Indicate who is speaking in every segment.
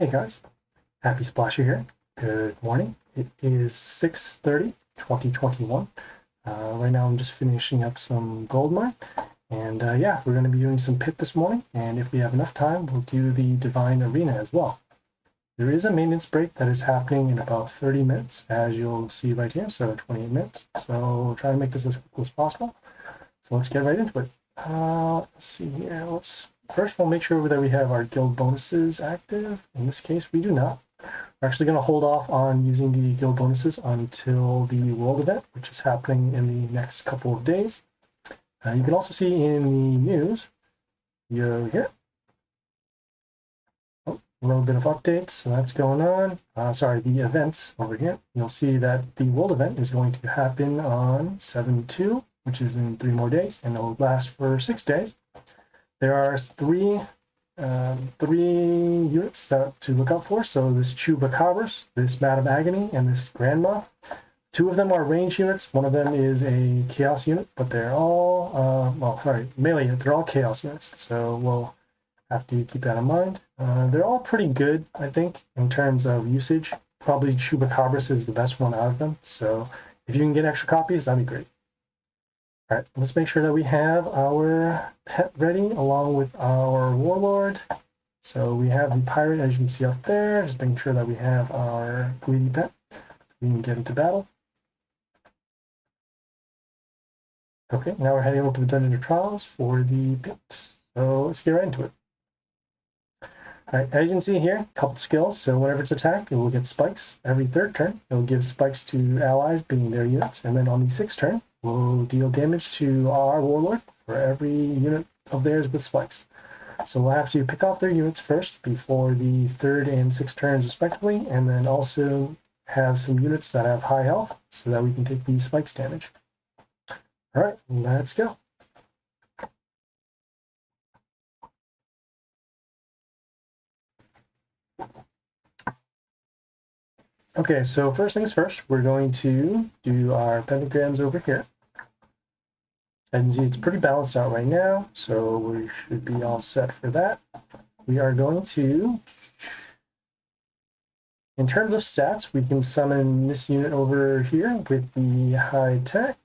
Speaker 1: Hey guys, Happy Splasher here. Good morning. It is 6:30, 2021. Right now I'm just finishing up some gold mine. And yeah, we're going to be doing some pit this morning. And if we have enough time, we'll do the Divine Arena as well. There is a maintenance break that is happening in about 30 minutes, as you'll see right here, so 28 minutes. So we'll try to make this as quick as possible. So let's get right into it. Let's see here. First we'll make sure that we have our guild bonuses active. In this case, we do not. We're actually going to hold off on using the guild bonuses until the world event, which is happening in the next couple of days. You can also see in the news, here, a little bit of updates. So that's going on. The events over here. You'll see that the world event is going to happen on 7/2, which is in 3 more days, and it'll last for 6 days. There are three units to look out for. So this Chupacabras, this Madam Agony, and this Grandma. 2 of them are range units. One of them is a chaos unit, but they're all melee. They're all chaos units. So we'll have to keep that in mind. They're all pretty good, I think, in terms of usage. Probably Chupacabras is the best one out of them. So if you can get extra copies, that'd be great. All right, let's make sure that we have our pet ready along with our warlord. So we have the pirate, as you can see up there, just making sure that we have our greedy pet. We can get into battle. Okay, now we're heading over to the Dungeon of Trials for the pit. So let's get right into it. All right, as you can see here, a couple skills. So whenever it's attacked, it will get spikes. Every 3rd turn, it will give spikes to allies, being their units. And then on the 6th turn, we'll deal damage to our warlord for every unit of theirs with spikes. So we'll have to pick off their units first before the 3rd and 6th turns respectively, and then also have some units that have high health so that we can take the spikes damage. All right, let's go. Okay, so first things first, we're going to do our pentagrams over here. And it's pretty balanced out right now, so we should be all set for that. We are going to, in terms of stats, we can summon this unit over here with the high tech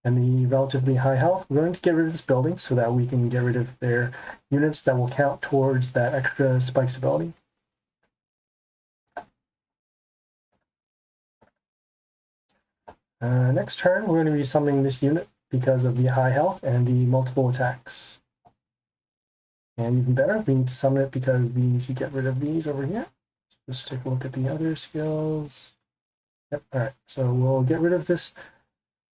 Speaker 1: and the relatively high health. We're going to get rid of this building so that we can get rid of their units that will count towards that extra spikes ability. Next turn, we're going to be summoning this unit because of the high health and the multiple attacks. And even better, we need to summon it because we need to get rid of these over here. Just take a look at the other skills. Yep, all right, so we'll get rid of this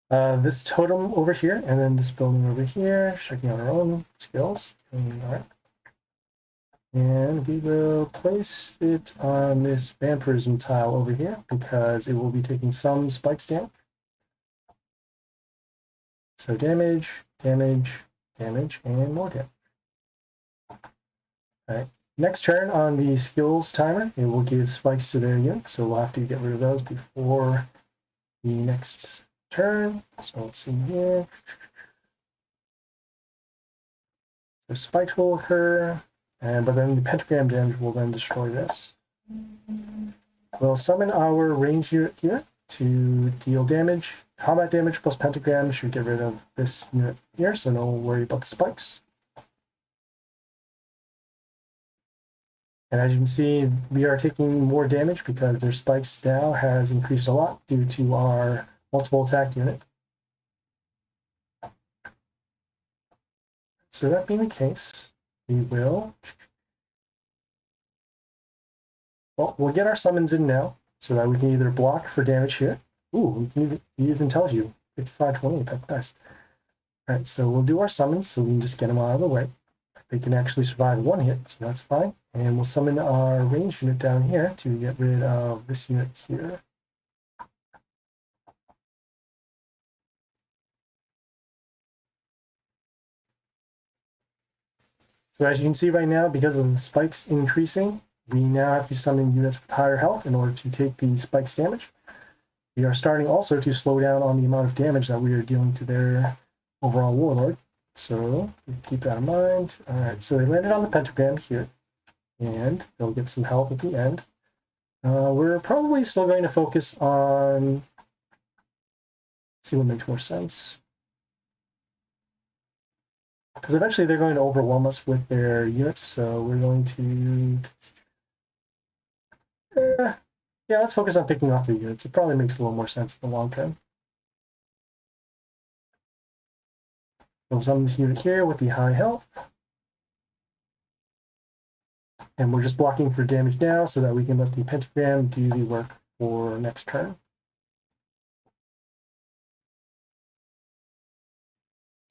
Speaker 1: this totem over here, and then this building over here, checking out our own skills. All right. And we will place it on this vampirism tile over here because it will be taking some spikes down. So damage, damage, damage, and more damage. All right. Next turn on the skills timer, it will give spikes to their unit, so we'll have to get rid of those before the next turn. So let's see here. So spikes will occur, but then the pentagram damage will then destroy this. We'll summon our ranged unit here to deal damage. Combat damage plus pentagram should get rid of this unit here, so no worry about the spikes. And as you can see, we are taking more damage because their spikes now has increased a lot due to our multiple attack unit. So that being the case, we will... Well, we'll get our summons in now so that we can either block for damage here. Ooh, it even tells you 55-28, that's nice. All right, so we'll do our summons so we can just get them out of the way. They can actually survive 1 hit, so that's fine. And we'll summon our ranged unit down here to get rid of this unit here. So as you can see right now, because of the spikes increasing, we now have to summon units with higher health in order to take the spikes damage. We are starting also to slow down on the amount of damage that we are dealing to their overall warlord. So keep that in mind. All right, so they landed on the pentagram here. and they'll get some health at the end. We're probably still going to focus on, let's see what makes more sense. Because eventually they're going to overwhelm us with their units, so we're going to... yeah, let's focus on picking off the units. It probably makes a little more sense in the long term. So summon this unit here with the high health. And we're just blocking for damage now so that we can let the pentagram do the work for next turn.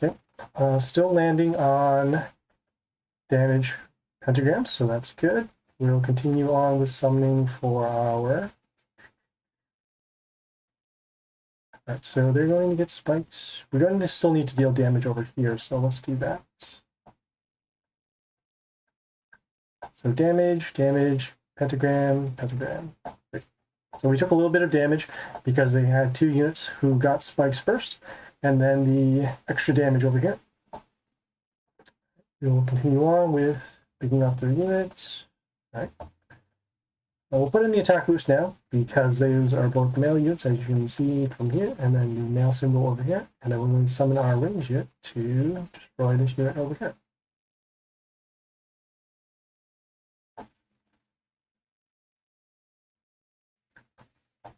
Speaker 1: Okay, still landing on damage pentagrams, so that's good. We'll continue on with summoning for our... Alright, so they're going to get spikes. We're going to still need to deal damage over here, so let's do that. So damage, damage, pentagram, pentagram. Great. So we took a little bit of damage because they had 2 units who got spikes first, and then the extra damage over here. We will continue on with picking off their units. All right. We'll put in the attack boost now because those are both melee units, as you can see from here, and then the nail symbol over here. And then we're going to summon our range unit to destroy this unit over here.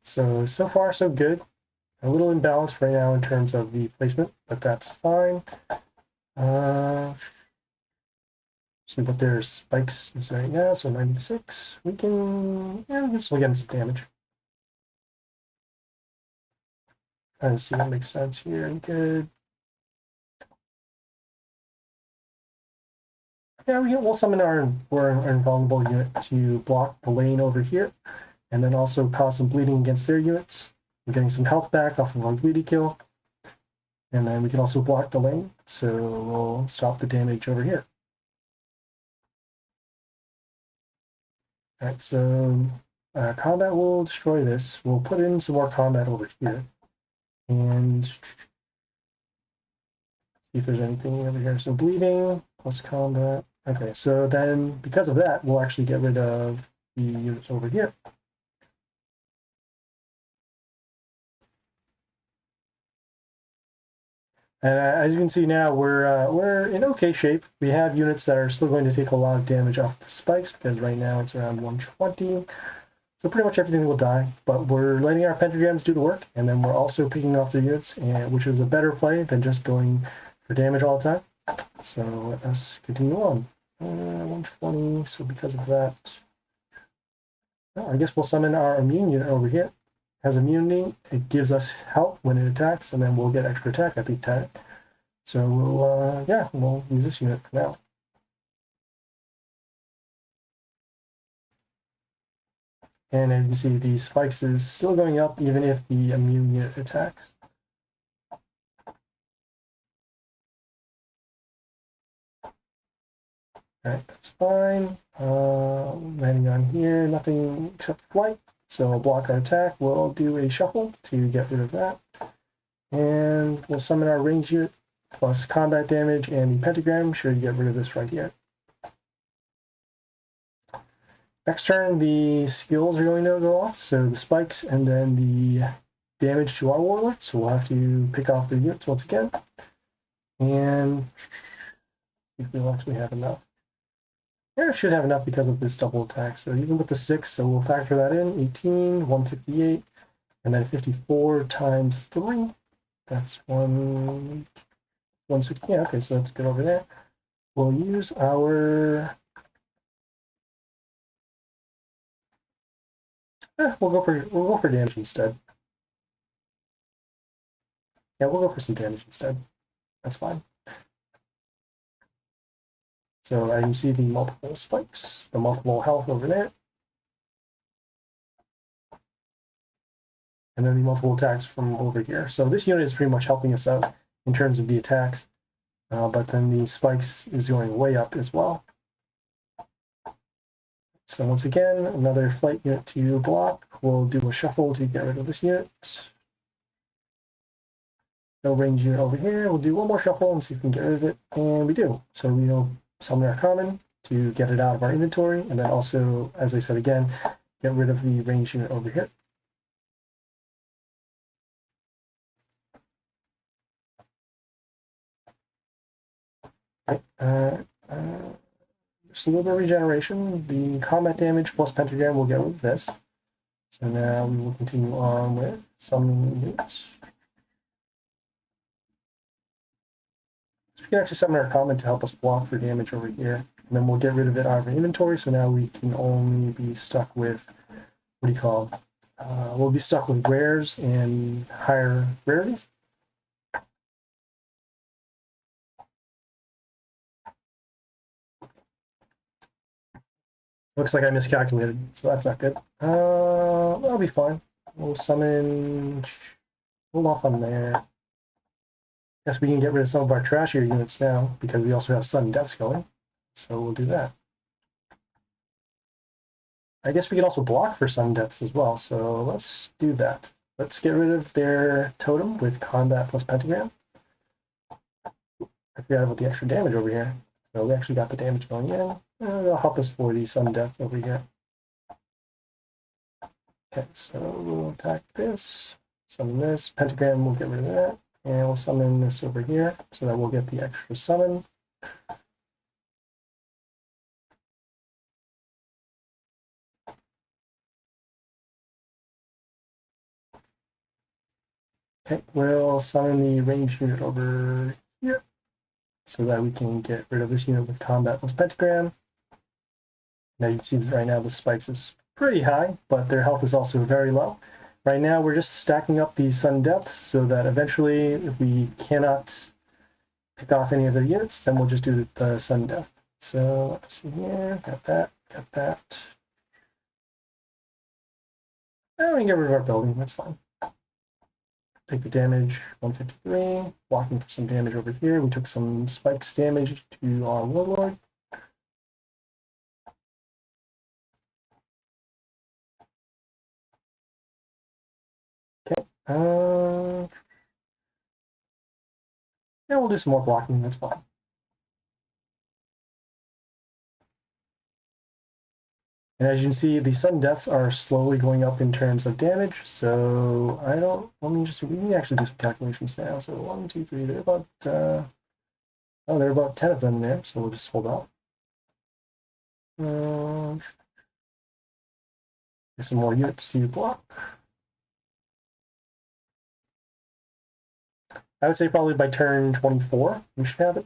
Speaker 1: So far so good. A little imbalanced right now in terms of the placement, but that's fine. See what their spikes is right now, so 96. We can still get some damage. Trying to see what makes sense here. Good. Yeah, we'll summon our invulnerable unit to block the lane over here, and then also cause some bleeding against their units. We're getting some health back off of our greedy kill. And then we can also block the lane, so we'll stop the damage over here. Alright, so combat will destroy this. We'll put in some more combat over here. And see if there's anything over here. So bleeding plus combat. Okay, so then because of that, we'll actually get rid of the units over here. As you can see now, we're in okay shape. We have units that are still going to take a lot of damage off the spikes because right now it's around 120. So pretty much everything will die, but we're letting our pentagrams do the work, and then we're also picking off the units, which is a better play than just going for damage all the time. So let us continue on. 120, so because of that, I guess we'll summon our immune unit over here. Has immunity, it gives us health when it attacks, and then we'll get extra attack at the attack. So we'll use this unit for now. And as you can see, the spikes is still going up even if the immune unit attacks. Alright, that's fine. Landing on here, nothing except flight. So we'll block our attack. We'll do a shuffle to get rid of that. And we'll summon our range unit plus combat damage and the pentagram. Should get rid of this right here. Next turn, the skills are going to go off. So the spikes and then the damage to our warlord. So we'll have to pick off the units once again. And see if we'll actually have enough. Yeah, it should have enough because of this double attack. So even with the 6, so we'll factor that in. 18, 158, and then 54 times 3. That's 160. Yeah, okay, so that's good over there. We'll use our... we'll go for damage instead. Yeah, we'll go for some damage instead. That's fine. So I can see the multiple spikes, the multiple health over there. And then the multiple attacks from over here. So this unit is pretty much helping us out in terms of the attacks. But then the spikes is going way up as well. So once again, another flight unit to block. We'll do a shuffle to get rid of this unit. No range unit over here. We'll do one more shuffle and see if we can get rid of it. And we do. So we'll summon our common to get it out of our inventory, and then also, as I said again, get rid of the range unit over here. Okay, just a little bit of regeneration. The combat damage plus pentagram will get rid of this. So now we will continue on with summoning units. So we can actually summon our common to help us block for damage over here. And then we'll get rid of it out of our inventory, so now we can only be stuck with, what do you call it? We'll be stuck with rares and higher rarities. Looks like I miscalculated, so that's not good. That'll be fine. We'll summon... Hold off on there. Guess we can get rid of some of our trashier units now, because we also have sudden deaths going. So we'll do that. I guess we can also block for sudden deaths as well, so let's do that. Let's get rid of their totem with combat plus pentagram. I forgot about the extra damage over here. So we actually got the damage going in. It'll help us for the sudden death over here. Okay, so we'll attack this, summon this, pentagram, we'll get rid of that, and we'll summon this over here so that we'll get the extra summon. Okay, we'll summon the ranged unit over here so that we can get rid of this unit with combat plus pentagram. Now you can see that right now the spikes is pretty high, but their health is also very low. Right now we're just stacking up these sudden deaths so that eventually if we cannot pick off any of their units, then we'll just do the sudden death. So let's see here, got that, got that. And we can get rid of our building, that's fine. Take the damage, 153, blocking for some damage over here. We took some spikes damage to our warlord. Okay. Yeah, we'll do some more blocking, that's fine. And as you can see, the sudden deaths are slowly going up in terms of damage, so we can actually do some calculations now. So 1, 2, 3, they're about, there are about 10 of them there, so we'll just hold off. Get some more units to block. I would say probably by turn 24, we should have it.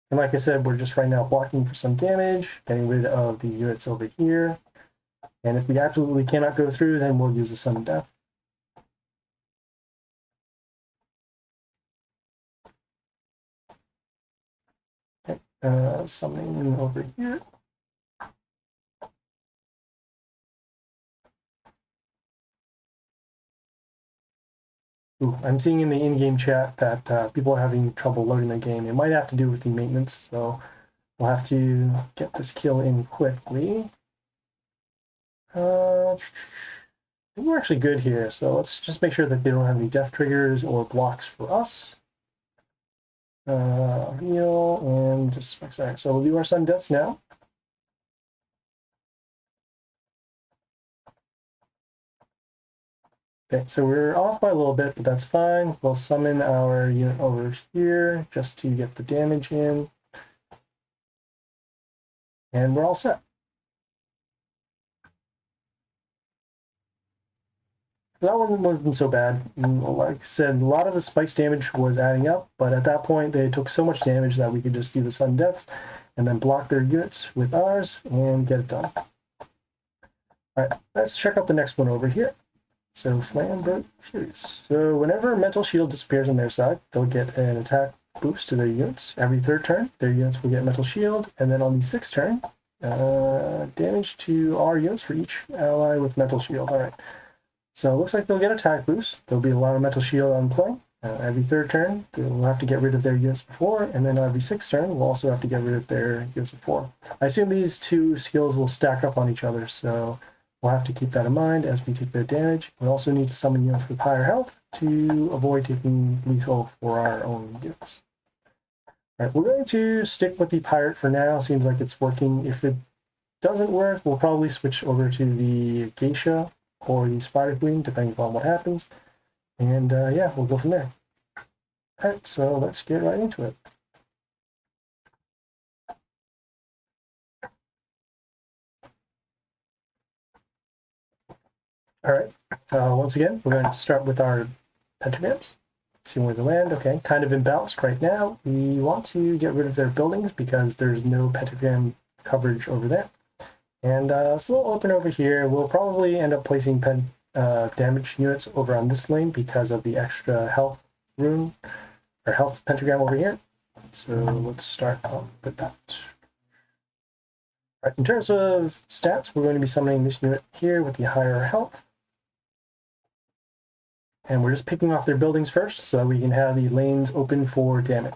Speaker 1: And like I said, we're just right now blocking for some damage, getting rid of the units over here. And if we absolutely cannot go through, then we'll use the sudden death. Okay, summoning over here. Ooh, I'm seeing in the in-game chat that people are having trouble loading the game. It might have to do with the maintenance, so we'll have to get this kill in quickly. We're actually good here, so let's just make sure that they don't have any death triggers or blocks for us. Heal and just alright, so we'll do our sudden deaths now. Okay, so we're off by a little bit, but that's fine. We'll summon our unit over here just to get the damage in. And we're all set. So that one wasn't so bad. Like I said, a lot of the spikes damage was adding up, but at that point they took so much damage that we could just do the sudden death and then block their units with ours and get it done. Alright, let's check out the next one over here. So Flambert Furious. So whenever a mental shield disappears on their side, they'll get an attack boost to their units. Every third turn, their units will get mental shield, and then on the sixth turn, damage to our units for each ally with mental shield. Alright. So it looks like they'll get attack boost. There'll be a lot of mental shield on play. Every third turn, they'll have to get rid of their units before, and then every sixth turn, we'll also have to get rid of their units before. I assume these two skills will stack up on each other, so we'll have to keep that in mind as we take the damage. We also need to summon units with higher health to avoid taking lethal for our own units. All right, we're going to stick with the pirate for now. Seems like it's working. If it doesn't work, we'll probably switch over to the geisha or the spider queen, depending upon what happens. And yeah, we'll go from there. All right, so let's get right into it. All right, once again, we're going to start with our pentagrams. See where they land. Okay, kind of imbalanced right now. We want to get rid of their buildings because there's no pentagram coverage over there. And it's a little open over here. We'll probably end up placing damage units over on this lane because of the extra health rune or health pentagram over here. So let's start with that. Right, in terms of stats, we're going to be summoning this unit here with the higher health. And we're just picking off their buildings first so that we can have the lanes open for damage.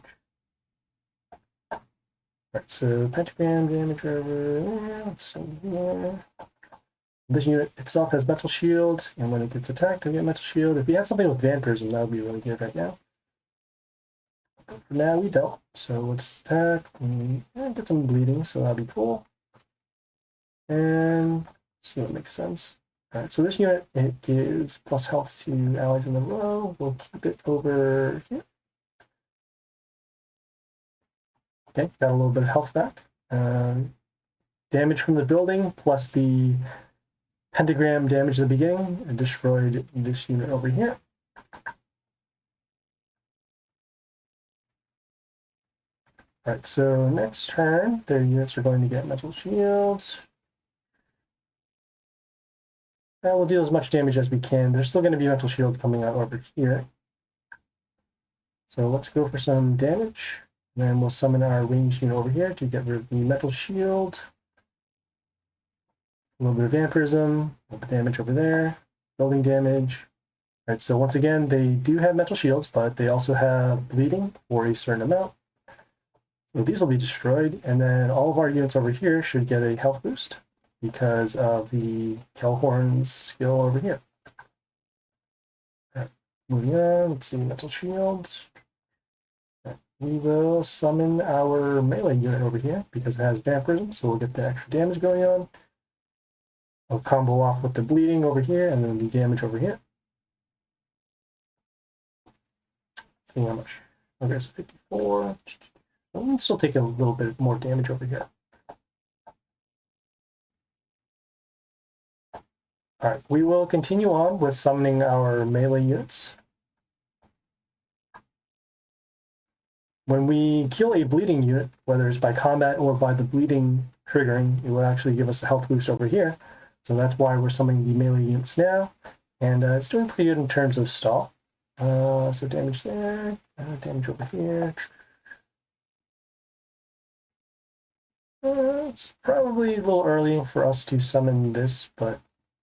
Speaker 1: Right, so pentagram damage over there. Let's see here. This unit itself has metal shield, and when it gets attacked, we get metal shield. If we had something with vampirism, that would be really good right now. But for now, we don't. So let's attack and get some bleeding, so that'll be cool. And see what makes sense. All right, so this unit, it gives plus health to allies in the row. We'll keep it over here. Okay, got a little bit of health back. Damage from the building plus the pentagram damage at the beginning and destroyed this unit over here. All right, so next turn, their units are going to get metal shields. And we'll deal as much damage as we can. There's still going to be metal shield coming out over here. So let's go for some damage. And then we'll summon our ranged unit over here to get rid of the metal shield. A little bit of vampirism, a little bit of damage over there, building damage. All right, so once again, they do have metal shields, but they also have bleeding for a certain amount. So these will be destroyed, and then all of our units over here should get a health boost because of the Kelhorn's skill over here. All right, moving on, let's see, metal shields. Right, we will summon our melee unit over here because it has vampirism, so we'll get the extra damage going on. I'll combo off with the bleeding over here and then the damage over here. See how much. Okay, so 54. We'll still take a little bit more damage over here. All right, we will continue on with summoning our melee units. When we kill a bleeding unit, whether it's by combat or by the bleeding triggering, it will actually give us a health boost over here. So that's why we're summoning the melee units now. And it's doing pretty good in terms of stall. So damage there, damage over here. It's probably a little early for us to summon this, but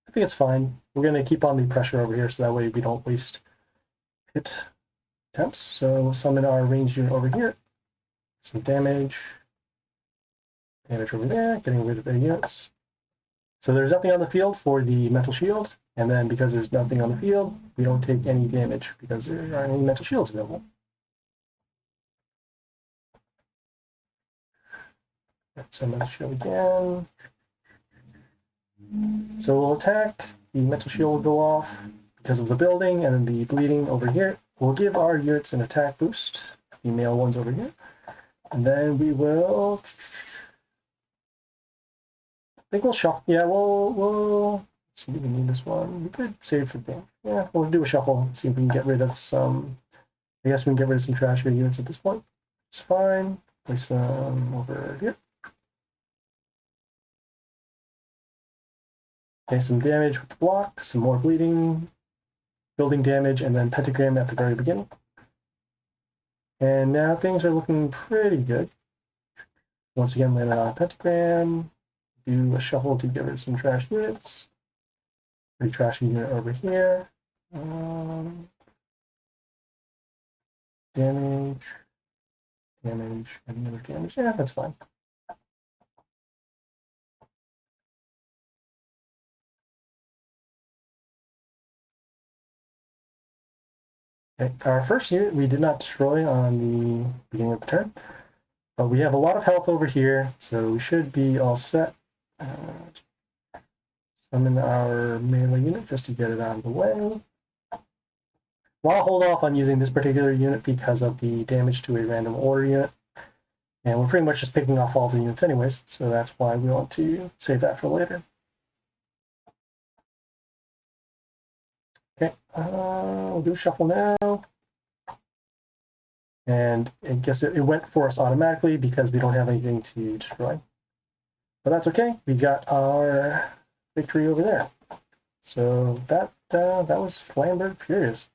Speaker 1: I think it's fine. We're going to keep on the pressure over here so that way we don't waste hit attempts. So we'll summon our ranged unit over here. Some damage. Damage over there, getting rid of their units. So there's nothing on the field for the metal shield, and then because there's nothing on the field, we don't take any damage because there aren't any metal shields available. So metal shield again. So we'll attack, the metal shield will go off because of the building, and then the bleeding over here. We'll give our units an attack boost, the male ones over here. And then we will... I think we'll shuffle. Yeah, we'll see if we need this one. We could save for them. Yeah, we'll do a shuffle. See if we can get rid of some. I guess we can get rid of some trashier units at this point. It's fine. Place them over here. Okay, some damage with the block, some more bleeding, building damage, and then pentagram at the very beginning. And now things are looking pretty good. Once again, land on a pentagram. Do a shuffle to get rid of some trash units. Pretty trashy unit over here. Damage, damage, and another damage. Yeah, that's fine. Okay. Our first unit we did not destroy on the beginning of the turn, but we have a lot of health over here, so we should be all set. Summon our melee unit just to get it out of the way. Well, I'll hold off on using this particular unit because of the damage to a random order unit. And we're pretty much just picking off all the units anyways, so that's why we want to save that for later. Okay, we'll do shuffle now. And I guess it went for us automatically because we don't have anything to destroy. But that's okay, we got our victory over there. So that was Flambert Furious.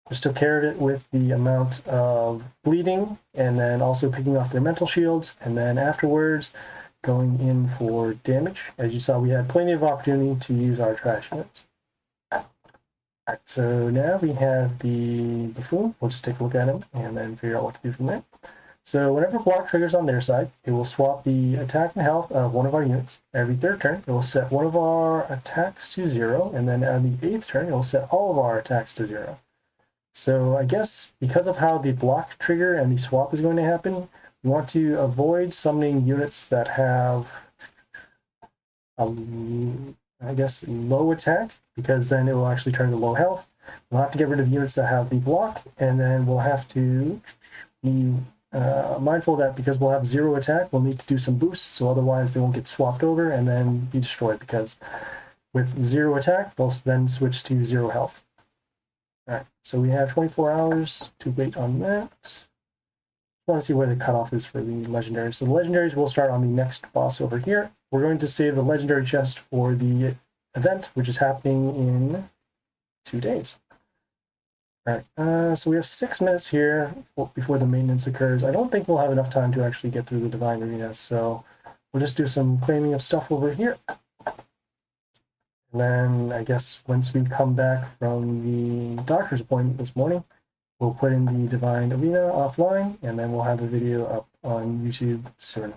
Speaker 1: Just took care of it with the amount of bleeding, and then also picking off their mental shields, and then afterwards going in for damage. As you saw, we had plenty of opportunity to use our trash units. Alright, so now we have the Buffoon. We'll just take a look at him and then figure out what to do from there. So whenever block triggers on their side, it will swap the attack and health of one of our units. Every third turn, it will set one of our attacks to 0, and then on the 8th turn, it will set all of our attacks to 0. So I guess because of how the block trigger and the swap is going to happen, we want to avoid summoning units that have, I guess, low attack, because then it will actually turn to low health. We'll have to get rid of units that have the block, and then we'll have to be mindful that because we'll have 0 attack, we'll need to do some boosts, so otherwise they won't get swapped over and then be destroyed, because with 0 attack, they'll then switch to 0 health. Alright, so we have 24 hours to wait on that. I want to see where the cutoff is for the legendaries. So the legendaries will start on the next boss over here. We're going to save the legendary chest for the event, which is happening in 2 days. Alright, so we have 6 minutes here before the maintenance occurs. I don't think we'll have enough time to actually get through the Divine Arena, so we'll just do some claiming of stuff over here. And then I guess once we come back from the doctor's appointment this morning, we'll put in the Divine Arena offline, and then we'll have the video up on YouTube soon.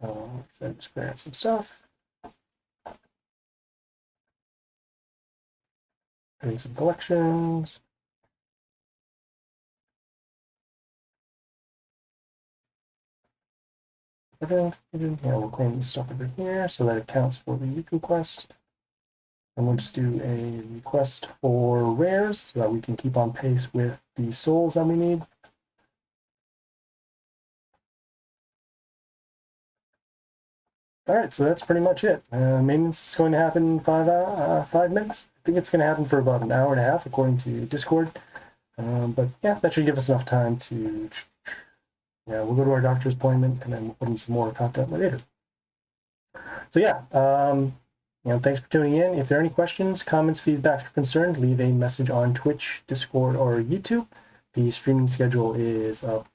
Speaker 1: So just grab some stuff. And some collections. Yeah, we'll claim this stuff over here so that it counts for the YouTube quest. And we'll just do a request for rares so that we can keep on pace with the souls that we need. Alright, so that's pretty much it. Maintenance is going to happen in 5 minutes. I think it's going to happen for about an hour and a half according to Discord. But yeah, that should give us enough time to... Yeah, we'll go to our doctor's appointment and then we'll put in some more content later. So yeah, thanks for tuning in. If there are any questions, comments, feedback, or concerns, leave a message on Twitch, Discord, or YouTube. The streaming schedule is up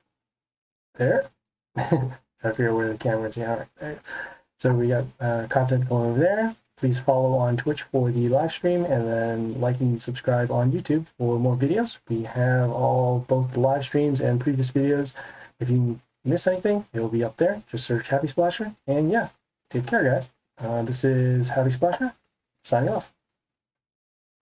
Speaker 1: there. Try to figure out where the camera is. Yeah, right there. So we got content going over there. Please follow on Twitch for the live stream, and then like and subscribe on YouTube for more videos. We have both the live streams and previous videos. If you miss anything, it'll be up there. Just search Happy Splasher. And yeah, take care, guys. This is Happy Splasher, signing off.